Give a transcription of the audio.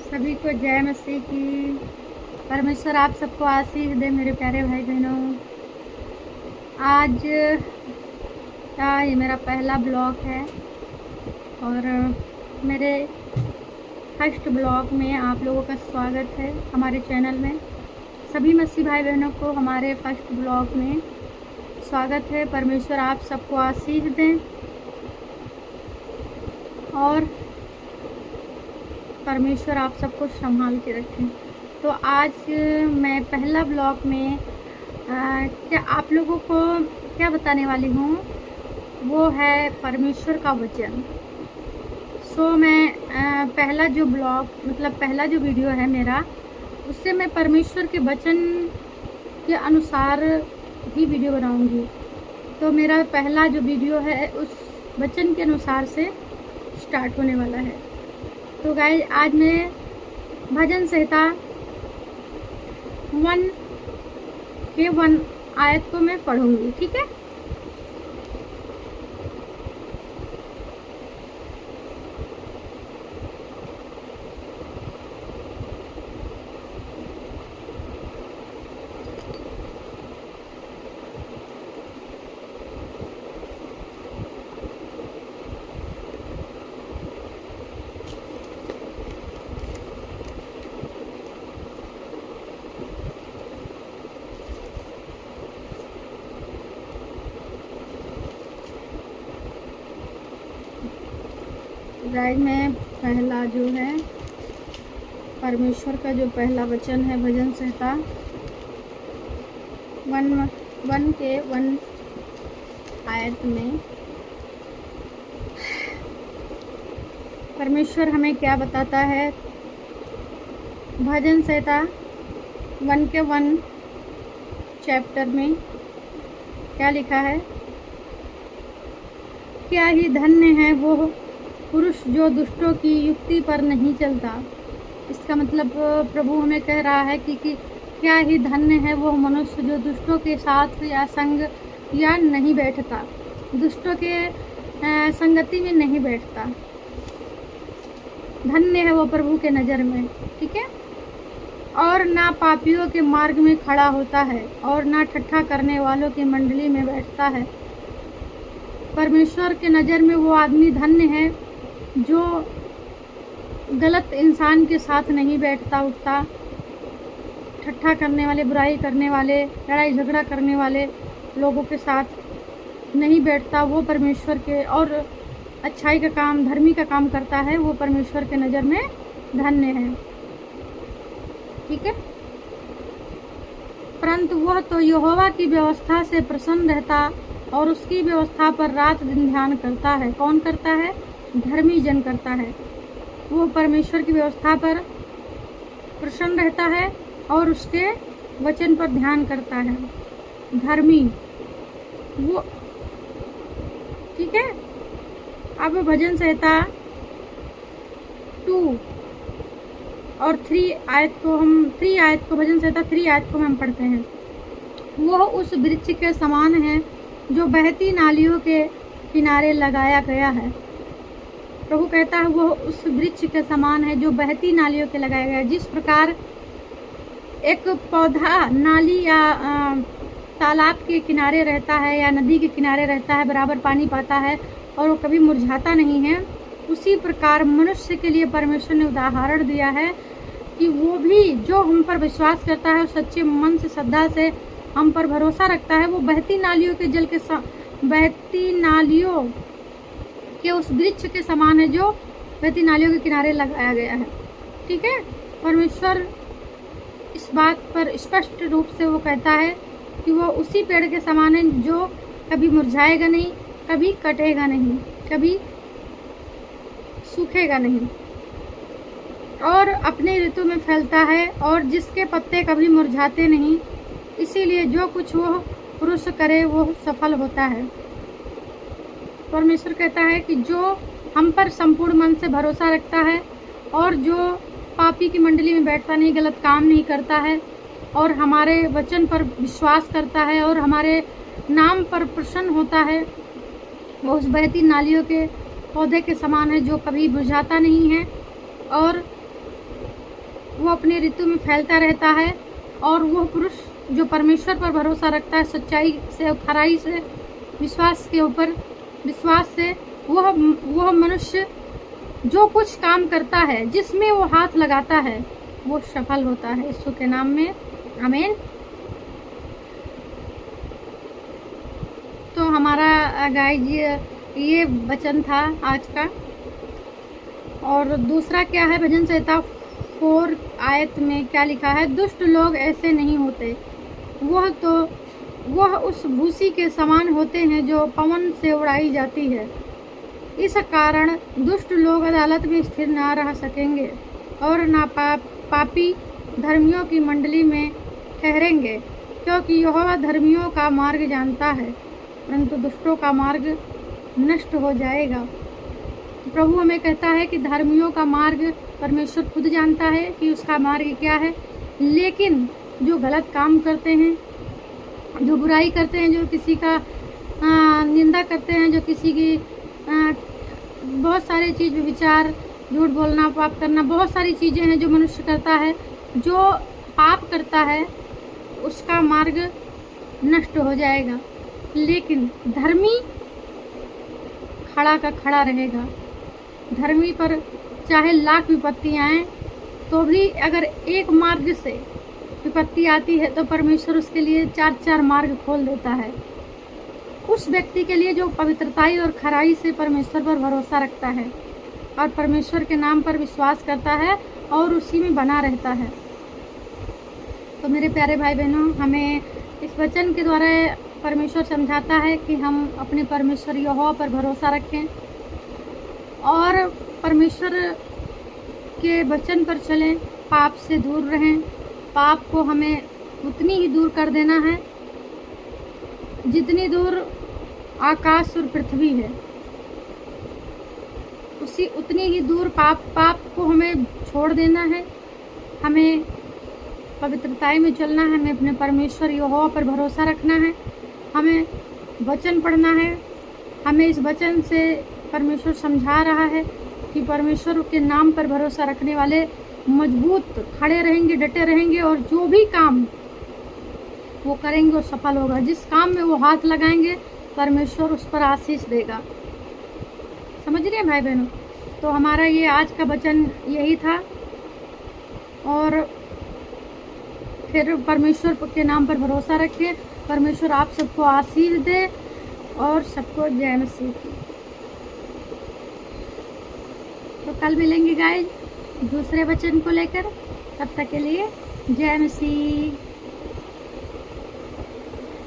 सभी को जय मसीह की। परमेश्वर आप सबको आशीष दे मेरे प्यारे भाई बहनों। आज का ये मेरा पहला ब्लॉग है और मेरे फर्स्ट ब्लॉग में आप लोगों का स्वागत है हमारे चैनल में। सभी मसीह भाई बहनों को हमारे फर्स्ट ब्लॉग में स्वागत है। परमेश्वर आप सबको आशीष दें और परमेश्वर आप सबको संभाल के रखें। तो आज मैं पहला ब्लॉग में क्या आप लोगों को क्या बताने वाली हूँ, वो है परमेश्वर का वचन। मैं पहला जो ब्लॉग पहला जो वीडियो है मेरा, उससे मैं परमेश्वर के वचन के अनुसार ही वीडियो बनाऊंगी। तो मेरा पहला जो वीडियो है उस वचन के अनुसार से स्टार्ट होने वाला है। तो गाइस, आज मैं भजन संहिता 1 के 1 आयत को मैं पढ़ूंगी, ठीक है। गाइस, मैं पहला जो है परमेश्वर का जो पहला वचन है भजन संहिता 1 के 1 आयत में परमेश्वर हमें क्या बताता है। भजन संहिता 1 के 1 चैप्टर में क्या लिखा है। क्या ही धन्य है वो पुरुष जो दुष्टों की युक्ति पर नहीं चलता। इसका मतलब प्रभु हमें कह रहा है कि क्या ही धन्य है वो मनुष्य जो दुष्टों के साथ या संग या नहीं बैठता, दुष्टों के संगति में नहीं बैठता। धन्य है वो प्रभु के नज़र में, ठीक है। और ना पापियों के मार्ग में खड़ा होता है और ना ठट्ठा करने वालों की मंडली में बैठता है। परमेश्वर के नज़र में वो आदमी धन्य है जो गलत इंसान के साथ नहीं बैठता उठता, ठट्ठा करने वाले, बुराई करने वाले, लड़ाई झगड़ा करने वाले लोगों के साथ नहीं बैठता। वो परमेश्वर के और अच्छाई का काम, धर्मी का काम करता है, वो परमेश्वर के नज़र में धन्य है, ठीक है। परंतु वह तो यहोवा की व्यवस्था से प्रसन्न रहता और उसकी व्यवस्था पर रात दिन ध्यान करता है। कौन करता है? धर्मी जन करता है। वो परमेश्वर की व्यवस्था पर प्रसन्न रहता है और उसके वचन पर ध्यान करता है, धर्मी वो, ठीक है। अब भजन संहिता 2 और 3 आयत को भजन संहिता 3 आयत को हम पढ़ते हैं। वह उस वृक्ष के समान है जो बहती नालियों के किनारे लगाया गया है। प्रभु कहता है वह उस वृक्ष के समान है जो बहती नालियों के लगाया गया है। जिस प्रकार एक पौधा नाली या तालाब के किनारे रहता है या नदी के किनारे रहता है, बराबर पानी पाता है और वो कभी मुरझाता नहीं है, उसी प्रकार मनुष्य के लिए परमेश्वर ने उदाहरण दिया है कि वो भी जो हम पर विश्वास करता है और सच्चे मन से, श्रद्धा से हम पर भरोसा रखता है, वो बहती नालियों के बहती नालियों के उस वृक्ष के समान है जो बहती नालियों के किनारे लगाया गया है, ठीक है। परमेश्वर इस बात पर स्पष्ट रूप से वो कहता है कि वो उसी पेड़ के समान है जो कभी मुरझाएगा नहीं, कभी कटेगा नहीं, कभी सूखेगा नहीं और अपने ऋतु में फैलता है और जिसके पत्ते कभी मुरझाते नहीं। इसीलिए जो कुछ वो पुरुष करे वो सफल होता है। परमेश्वर कहता है कि जो हम पर संपूर्ण मन से भरोसा रखता है और जो पापी की मंडली में बैठता नहीं, गलत काम नहीं करता है और हमारे वचन पर विश्वास करता है और हमारे नाम पर प्रसन्न होता है, वो उस बहती नालियों के पौधे के समान है जो कभी बुझाता नहीं है और वो अपनी ऋतु में फैलता रहता है। और वह पुरुष जो परमेश्वर पर भरोसा रखता है, सच्चाई से और खराई से, विश्वास के ऊपर विश्वास से, वह मनुष्य जो कुछ काम करता है, जिसमें वो हाथ लगाता है, वो सफल होता है। यीशु के नाम में आमीन। तो हमारा गाइज ये वचन था आज का। और दूसरा क्या है, भजन संहिता 4 आयत में क्या लिखा है, दुष्ट लोग ऐसे नहीं होते, वह उस भूसी के समान होते हैं जो पवन से उड़ाई जाती है। इस कारण दुष्ट लोग अदालत में स्थिर ना रह सकेंगे और पापी धर्मियों की मंडली में ठहरेंगे, क्योंकि यहोवा धर्मियों का मार्ग जानता है, परंतु दुष्टों का मार्ग नष्ट हो जाएगा। प्रभु हमें कहता है कि धर्मियों का मार्ग परमेश्वर खुद जानता है कि उसका मार्ग क्या है, लेकिन जो गलत काम करते हैं, जो बुराई करते हैं, जो किसी का निंदा करते हैं, जो किसी की बहुत सारी चीज़, विचार, झूठ बोलना, पाप करना, बहुत सारी चीज़ें हैं जो मनुष्य करता है, जो पाप करता है उसका मार्ग नष्ट हो जाएगा। लेकिन धर्मी खड़ा का खड़ा रहेगा। धर्मी पर चाहे लाख विपत्तियाँ आएँ तो भी अगर एक मार्ग से विपत्ति आती है तो परमेश्वर उसके लिए 4 मार्ग खोल देता है। उस व्यक्ति के लिए जो पवित्रताई और खराई से परमेश्वर पर भरोसा रखता है और परमेश्वर के नाम पर विश्वास करता है और उसी में बना रहता है। तो मेरे प्यारे भाई बहनों, हमें इस वचन के द्वारा परमेश्वर समझाता है कि हम अपने परमेश्वर यहोवा पर भरोसा रखें और परमेश्वर के वचन पर चलें, पाप से दूर रहें। पाप को हमें उतनी ही दूर कर देना है जितनी दूर आकाश और पृथ्वी है, उतनी ही दूर पाप को हमें छोड़ देना है। हमें पवित्रताई में चलना है, हमें अपने परमेश्वर यहोवा पर भरोसा रखना है, हमें वचन पढ़ना है। हमें इस वचन से परमेश्वर समझा रहा है कि परमेश्वर के नाम पर भरोसा रखने वाले मजबूत खड़े रहेंगे, डटे रहेंगे और जो भी काम वो करेंगे वो सफल होगा। जिस काम में वो हाथ लगाएंगे परमेश्वर उस पर आशीष देगा। समझ रहे हैं भाई बहनों? तो हमारा ये आज का वचन यही था। और फिर परमेश्वर के नाम पर भरोसा रखें। परमेश्वर आप सबको आशीष दे और सबको जय मसीह की। तो कल मिलेंगे गाइस दूसरे वचन को लेकर। तब तक के लिए जय मसीह।